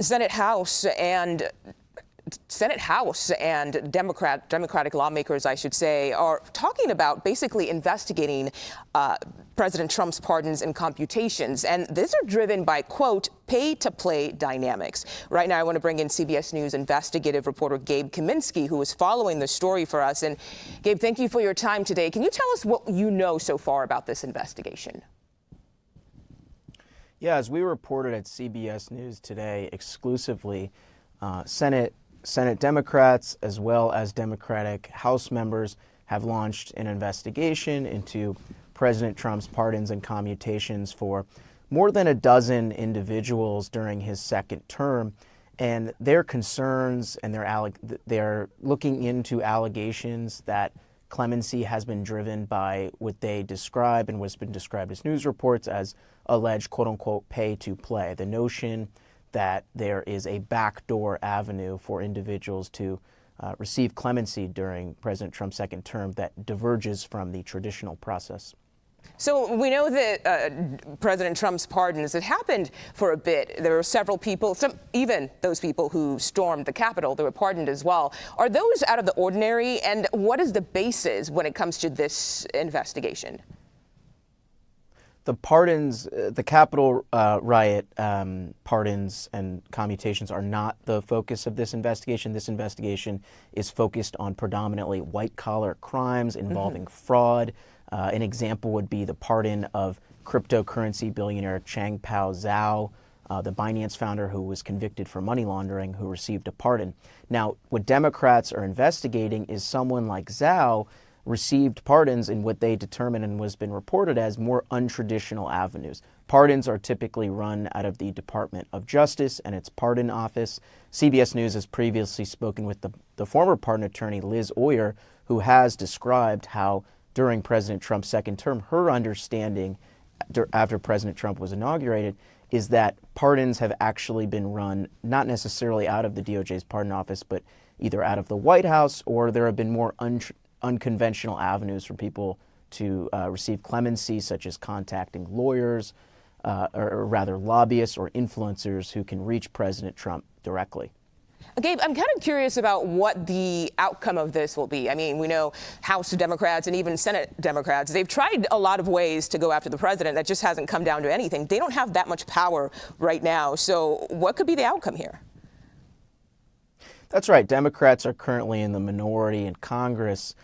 Senate House and Democratic lawmakers, I should say, are talking about basically investigating President Trump's pardons and commutations. And these are driven by, quote, pay-to-play dynamics. Right now, I want to bring in CBS News investigative reporter Gabe Kaminsky, who is following the story for us. And Gabe, thank you for your time today. Can you tell us what you know so far about this investigation? Yeah, as we reported at CBS News today exclusively, Senate Democrats as well as Democratic House members have launched an investigation into President Trump's pardons and commutations for more than a dozen individuals during his second term. And their concerns and they're looking into allegations that clemency has been driven by what they describe and what's been described as news reports as alleged, quote unquote, pay to play. The notion that there is a backdoor avenue for individuals to receive clemency during President Trump's second term that diverges from the traditional process. So we know that President Trump's pardons, it happened for a bit. There were several people, even those people who stormed the Capitol, they were pardoned as well. Are those out of the ordinary? And what is the basis when it comes to this investigation? The pardons, the Capitol riot pardons and commutations are not the focus of this investigation. This investigation is focused on predominantly white-collar crimes involving fraud. An example would be the pardon of cryptocurrency billionaire Changpao Zhao, the Binance founder who was convicted for money laundering, who received a pardon. Now, what Democrats are investigating is someone like Zhao received pardons in what they determine and was been reported as more untraditional avenues. Pardons are typically run out of the Department of Justice and its pardon office. CBS News has previously spoken with the former pardon attorney Liz Oyer, who has described how during President Trump's second term, her understanding after President Trump was inaugurated is that pardons have actually been run not necessarily out of the DOJ's pardon office, but either out of the White House, or there have been more unconventional avenues for people to receive clemency, such as contacting lawyers, or rather lobbyists or influencers who can reach President Trump directly. Gabe, I'm kind of curious about what the outcome of this will be. I mean, we know House Democrats and even Senate Democrats, they've tried a lot of ways to go after the president. That just hasn't come down to anything. They don't have that much power right now. So what could be the outcome here? That's right. Democrats are currently in the minority in Congress.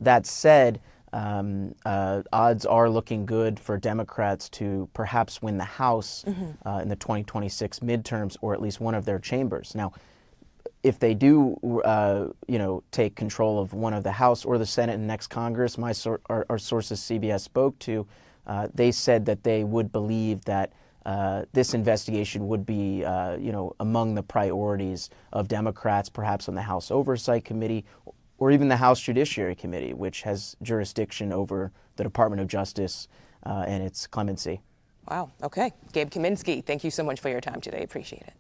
That said, odds are looking good for Democrats to perhaps win the House in the 2026 midterms, or at least one of their chambers. Now, if they do, take control of one of the House or the Senate in next Congress, our sources CBS spoke to, they said that they would believe that this investigation would be, among the priorities of Democrats, perhaps on the House Oversight Committee, or even the House Judiciary Committee, which has jurisdiction over the Department of Justice and its clemency. Wow. Okay. Gabe Kaminsky, thank you so much for your time today. Appreciate it.